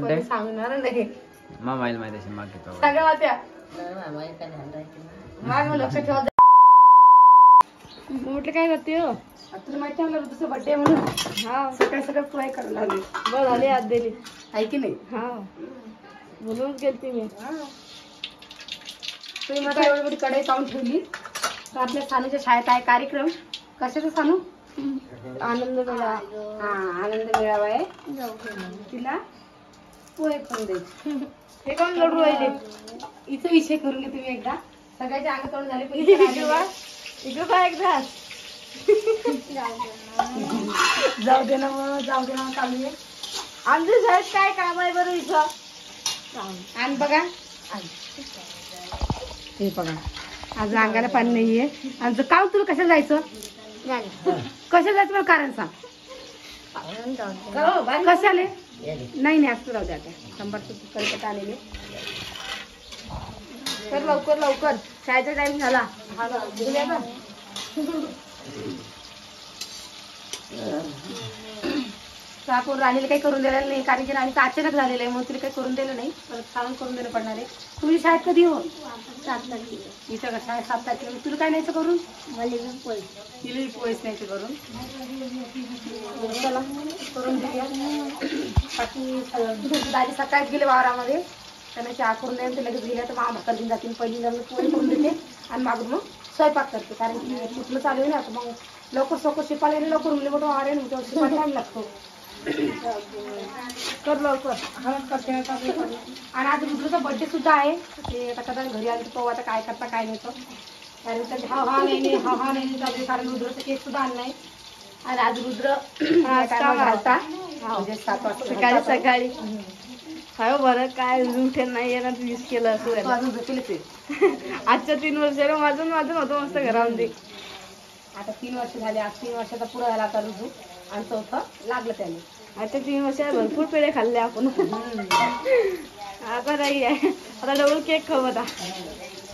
Birthday सांगणार नाही मामाला माहिती असेल मागे तो सगळ्या होत्या माझं लक्ष ठेवा म्हटलं काय करते हो तुला माहिती आहे मला तुझं बर्थडे म्हणून हा सकाळी सकाळ फ्राय करायला लागले बरं झाली आज दिली आहे की नाही हा म्हणून गेलते मी तुम्ही मला एवढी मोठी कढई पाहून ठेवली तर आपल्या सानूच्या शाळेत आहे कार्यक्रम कशाचा सानू आनंद मेळावा हा आनंद मेळावा आहे तिला पोहे करून द्यायचे हे कोण लढू राहिले हिचा विषय करून घे तुम्ही एकदा सगळ्याचे अंग तोंड झाले पण इकडं का एकदा जाऊ दे ना मग चालू आहे आमच्या शाळेत काय काम आहे बरं इथं आणि बघा हे बघा आज अंगाला पाणी नाहीये आमचं काम तुला कशाला जायचं कशाला जायचं मला कारण सांग कशाले नाही असं जाऊ द्या आता 100 कलकत्ता आलेले तर लवकर शाळेचा टाइम झाला आपण राणीला काही करून दिलेलं नाही कारण की राणीचं अचानक झालेलं आहे म्हणून तिला काही करून दिलं नाही परत सांगून करून देणं पडणार आहे तुम्ही शाळेत कधी हो 7 तारखेला इथं का शाळेत 7 तारखेला तुला काय न्यायचं करून तिला पोहेच न्यायचं करून चला करून देऊया बाकी दादी सकाळीच गेले वावरामध्ये त्यांना चहा करून द्या ते लगेच गेल्या तर मग भाकर घेऊन जातील पहिली लग्न पोहे करून देते आणि मागून मग स्वयंपाक करते कारण की कुठलं चालू आहे ना तर मग लवकर शिपायला लवकर मुली मोठं वारे ना शिपायला टाइम लागतो कर लवकर करते आणि आज रुद्रचा बर्थडे सुद्धा आहे ते आता कदा घरी आले तो आता काय करता काय नाही कारण त्यांचे हा नाही चालू कारण रुद्रचा केक सुद्धा आणला आहे आणि आज रुद्र घालता म्हणजे 7 वाजता सकाळी काय बरं काय उठेल नाही येणार यूज केलं असं आजच्या 3 वर्षाला माझून होतं मस्त घरामध्ये आता 3 वर्ष झाले आज 3 वर्षाचा पुरा झाला आता रुजू आणि 4थं लागलं त्याने आता 3 वर्षात भरपूर पेढे खाल्ले आपण आता नाही आहे आता डबल केक खाऊ आता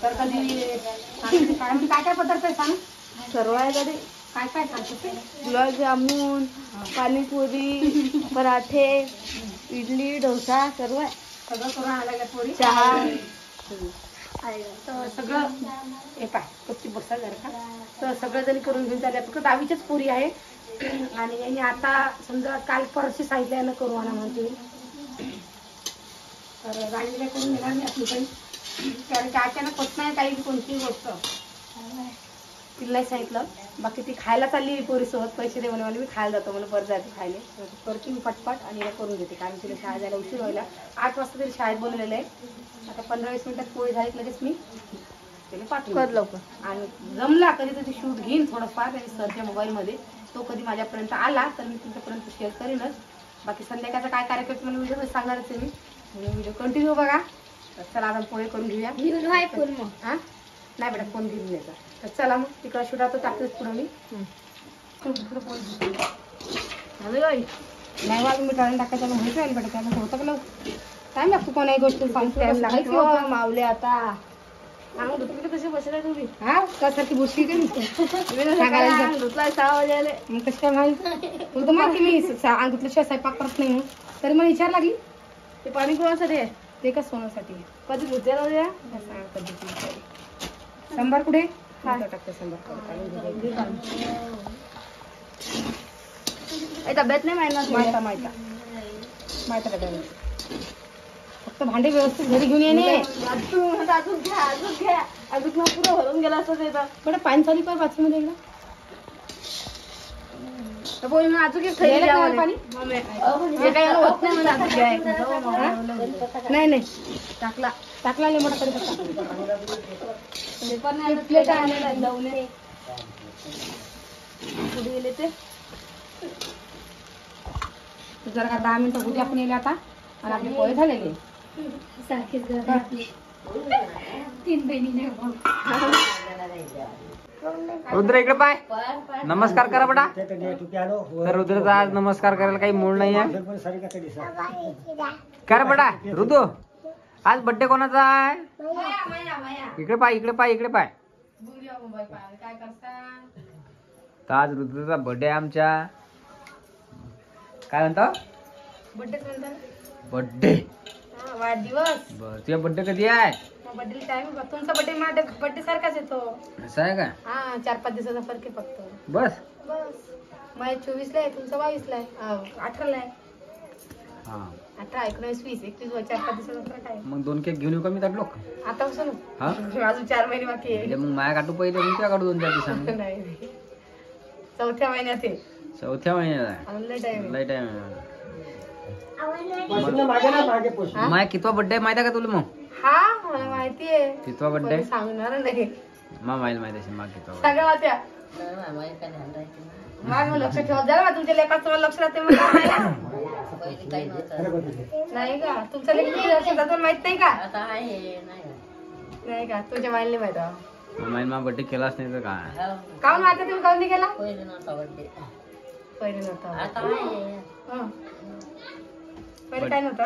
तर कधी काय पदार्थ आहे सांग सर्व आहे कधी काय सांगते गुलाबजामुन पाणीपुरी पराठे इडली डोसा सर्व आहे सगळं करून आला पोरी चहा तर सगळं हे पाय कच्ची बसा जर का तर सगळं जरी करून घेऊन चालले फक्त 10वीच्याच पोरी आहे आणि यांनी आता समजा काल परशी सांगितलं यानं करू आणा म्हणते तर राणीला करून देणार नाही आपली काही कारण की अचानक होत नाही काही कोणतीही गोष्ट तिला सांगितलं बाकी ती खायला चालली पोरीसोबत पैसे दे म्हणे मी खायला जातो मला बरं जायचं खायला करते मी पटपट आणि याला करून देते कारण तिला शाळेत जायला उशीर व्हायला 8 वाजता तरी शाळेत बोलवलेलं आहे आता 15-20 मिनिटात पोळी झाली लगेच मी तिला पाठवून लवकर आणि जमला कधी तर शूट घेईन थोडंफार आणि सरच्या मोबाईलमध्ये तो कधी माझ्यापर्यंत आला तर मी तुमच्यापर्यंत शेअर करीनच बाकी संध्याकाळचा काय कार्यक्रम मला व्हिडिओ सांगणारच आहे मी व्हिडिओ कंटिन्यू बघा तर चला आपण पोळी करून घेऊया हां नाही बेटा फोन घेऊन यायचा तर चला मग तिकडं शुटा तो टाकतेच पुढं मी नाही मग मी टाळून टाकायचं माहिती आहे बेटा त्याला होतं का लवकर टाइम लागतो कोणाही गोष्ट सांगतो मावले आता सांगू तुम्ही कशी बसलाय तुम्ही हा त्यासारखी गोष्टी कमी धुतला 6 वाजले मग कसं काय माहिती तुला तर माहिती मी धुतल्याशिवाय स्वयंपाक करत नाही तरी मला विचार लागली ते पाणी कोणासाठी आहे ते का सोनासाठी कधी धुत्याला उद्या कधी 100 कुठे टाकते 100 तब्येत नाही माहिती फक्त भांडे व्यवस्थित घरी घेऊन येणे अजून पुरं भरून गेला असं त्याचा बरं पाणी चालू काय बाथरूम मध्ये एकदा अजून नाही टाकला नाही मोठा प्लेट आणले पुढे गेले ते जरा का 10 मिनिटं उद्या आपण येले आता आणि आपले पोहे झालेले सारखेच 3 बहिणीने रुद्र इकडे पाय नमस्कार करा बेटा तर रुद्रचा आज नमस्कार करायला काही मूड नाही आहे करा बेटा रुद्र आज बर्थडे कोणाचा आहे इकडे पाय तर आज रुद्रचा बर्थडे आमच्या काय म्हणतो बर्थडे वाढदिवस. बर तुझा बर्थडे कधी आहे? बर्थडे टाइम तुमचा बर्थडे माझ्या बर्थडे सारखाच येतो. असं आहे का? हा 4-5 दिवसाचा फरक आहे फक्त. बस बस माझ्या 24 ला आहे, तुमचा 22 ला आहे, 18 ला आहे. हा 18, 19, 20, 21 4-5 दिवसाचा फरक आहे. मग 2 केक घेऊन येऊ का मी ताट लोक? आता कसं हा अजून 4 महिने बाकी आहे. म्हणजे मग माया काटू पहिले मग त्या काढू 2-4 दिवसांनी. नाही 4थ्या महिन्यात आहे. 4थ्या महिन्यात आहे. अजून लय टाइम आहे. लय टाइम माय कितवा बर्थडे माहिती आहे का तुला? मग हा मला माहिती आहे. कितवा बर्थडे? पण सांगणार नाही. माहिती असेल मग कितवा birthday. सगळ्या वाट्या मग लक्ष ठेवत जा ना, तुमच्या लेखाचं लक्ष राहते मग नाही का? तुमचं लेख किती वर्षाचा तुम्हाला माहित नाही का? नाही का? तुमच्या माहिती माहित आहे. माईन मा बर्थडे केलाच नाही तर काय? काऊन माहिती तुम्ही काऊन नाही केला? पहिले नव्हता. हं. पहिले काय नव्हता.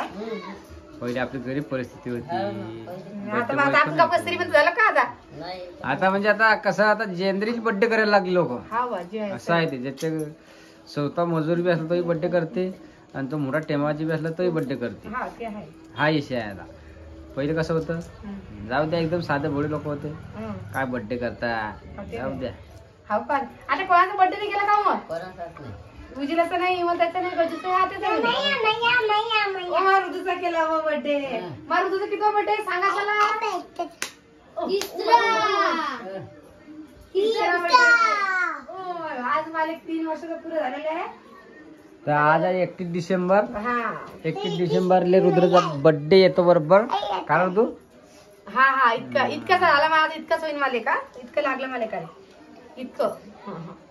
पहिले आपली गरीब परिस्थिती होती. आता मग आता आपलं कसं तरी पण झालं का आता? आता म्हणजे आता कसं आता जेंद्रीच बर्थडे करायला लागली लोक. हा बाजी आहे. असं आहे ते. ज्याचे स्वतः मजूर बी असला तोही बर्थडे करते आणि तो मोठा टेमाची बी असला तोही बर्थडे करते. हा ते आहे. हा विषय आहे आता. पहिले कसं होतं, जाऊ द्या एकदम साधे भोळे लोक होते, हं. काय बर्थडे करता जाऊ द्या. हा पण आता कोणाचा बर्थडे नाही केला का मग? उजिलाचा नाही मग त्याचा नाही गजूचा हाताचा नाही. ओ मारुतीचा केला मग बर्थडे. मारुतीचा किती बर्थडे सांगा मला. तिसरा birthday. ओ, आज मला 3 वर्षाचा पुरे झालेले आहे. तर आज आहे 31 डिसेंबर. हा 31 डिसेंबरले रुद्रचा बर्थडे येतो बरोबर. कारण तू हा हा इतका झाला मला. इतकाच होईल मला का? इतकं लागलं मला काय इतकं.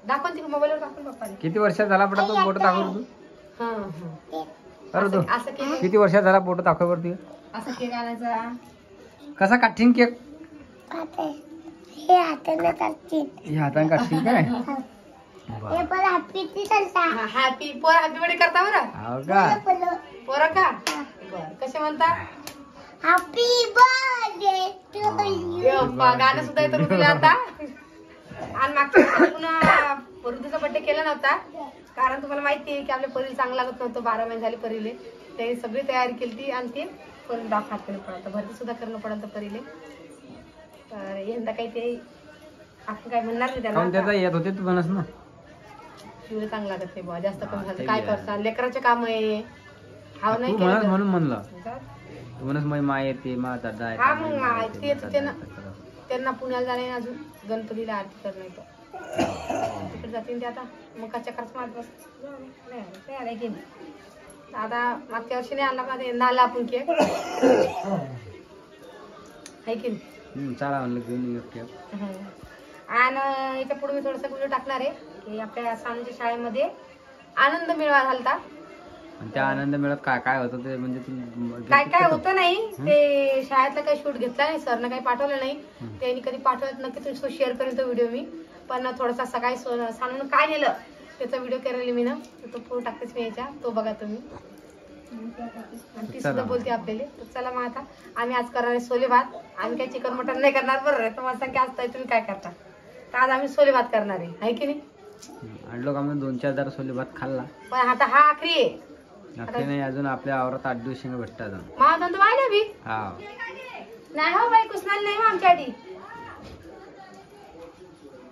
दाखवून ती मोबाईलवर दाखवून पप्पाने. किती वर्षात झाला पडा तो फोटो दाखव तू. हा हा अरे तू असं केक किती वर्षात झाला फोटो दाखव वरती. असं केक आणायचा. कसा काढशील केक? हे हाताने काढतील. हे हाताने काढशील काय? हॅपी बर्थडे करता बरं. हो का? पोरं का? बरं कसे म्हणता? हॅपी बर्थडे गाणं सुद्धा येतं ऋतूला आता. आणि मागच्या वर्षी पुन्हा ऋतूचा बर्थडे केला नव्हता कारण तुम्हाला माहिती आहे की आपल्या परीला चांगलं लागत नव्हतं. 12 महिने झाले परीले. ते सगळी तयारी केली आणि ते परीला दाखवात करणं पडतं. भरती सुद्धा करणं पडतं परीले. तर यंदा काही ते आपण काय म्हणणार नाही काऊन त्याचा त्याला. येत होते तू म्हणस ना. शिवला चांगलं लागत नाही बुवा. जास्त कमी झालं ते काय बी आहे. करता. लेकराचे काम आहे. हाव नाही तू म्हणस केलं म्हणून म्हणलं. तर. तू म्हणस मा येते मा दादा हा मग ते येते ना. त्यांना पुण्याला जाणे अजून गणपतीला आरती करणं येतं. तिकडे जातील ते आता मग कच्च्या खर्च मारत बस. नाही आलाय की नाही. आता मागच्या वर्षी नाही आणला का यंदा आला आपण केक आहे की नाही. चला म्हणलं घेऊन येऊ केक. आणि याच्या पुढे मी थोडासा व्हिडिओ टाकणार आहे की आपल्या सानूच्या शाळेमध्ये आनंद मेळावा झालता. आणि त्या आनंद मिळत काय काय होतं ते म्हणजे तू काय काय होतं नाही ते शाळेतला काही शूट घेतला नाही. सरनं काही पाठवलं नाही. त्यांनी कधी पाठवत नक्की तुमचं शेअर करेन तो व्हिडिओ मी. पण थोडासा सकाळी सानून काय नेलं त्याचा व्हिडिओ केलेला मी ना. तो पुढे टाकतेच मी याच्या. तो बघा तुम्ही. आणि ती सुद्धा बोलते आपल्याला. तर चला मग आता आम्ही आज करणार आहे सोले भात. आम्ही काही चिकन मटन नाही करणार बरं. तुम्हाला सांग की आज तुम्ही काय करता. तर आज आम्ही सोले भात करणार आहे की नाही. आणि लोक आम्ही 2-4 दार सोले भात खाल्ला. पण आता हा आखरी आहे. नक्की नाही अजून आपल्या आवरात 8 दिवस शेंगा भेटतात. माझा तर वाहिला बी हा नाही हो बाई कुसणार नाही मग आमच्या आधी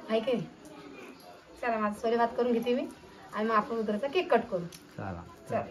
आहे की. चला माझा सोले भात करून घेते मी आणि मग आपण उद्याचा केक कट करू. चला. चल.